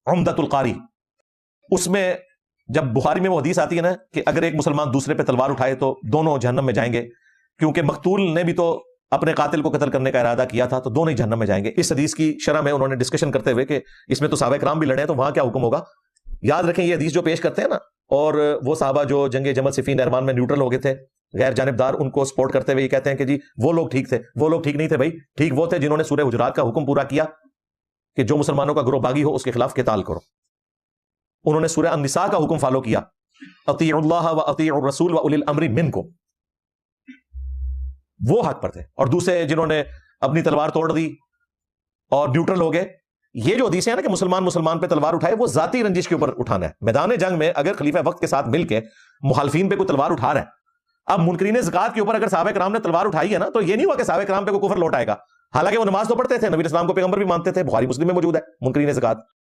उम्दतुल कारी, उसमें जब बुखारी में वो हदीस आती है ना कि अगर एक मुसलमान दूसरे पे तलवार उठाए तो दोनों जहन्नम में जाएंगे, क्योंकि मकतूल ने भी तो अपने कातिल को कत्ल करने का इरादा किया था, तो दोनों ही जहन्नम में जाएंगे। इस हदीस की शरह में उन्होंने डिस्कशन करते हुए कि इसमें तो सहाबा किराम भी लड़े हैं, तो वहां क्या हुक्म होगा। याद रखें ये हदीस जो पेश करते हैं ना, और वो साहबा जो जंगे जमल सिफीन रहमान में न्यूट्रल हो गए थे, गैर जानिबदार, उनको सपोर्ट करते हुए ये कहते हैं कि जी वो लोग ठीक थे। वो लोग ठीक नहीं थे भाई, ठीक वो थे जिन्होंने सूरह हुजुरात का हुक्म पूरा किया कि जो मुसलमानों का गिरोह बागी हो उसके खिलाफ किताल करो। उन्होंने सूरह अन-निसा का हुक्म फॉलो किया, अतीउल्लाह व अतीउर रसूल व उलिल अम्रि मिनकुम, वो हक पर थे। और दूसरे जिन्होंने अपनी तलवार तोड़ दी और न्यूट्रल हो गए। ये जो हदीसें हैं ना कि मुसलमान मुसलमान पे तलवार उठाए, वो जाती रंजिश के ऊपर उठाना है। मैदान जंग में अगर खलीफा वक्त के साथ मिलकर मुखालफीन पे कोई तलवार उठा रहा है, अब मुनकरीन ज़कात के ऊपर अगर साहबा किराम ने तलवार उठाई है ना, तो ये नहीं हुआ कि साहबा किराम पे कोई कुफर लौट आएगा। हालांकि वो नमाज तो पढ़ते थे, नबी इस्लाम को पैगंबर भी मानते थे, बुखारी मुस्लिम में मौजूद है मुनकरीन ज़कात।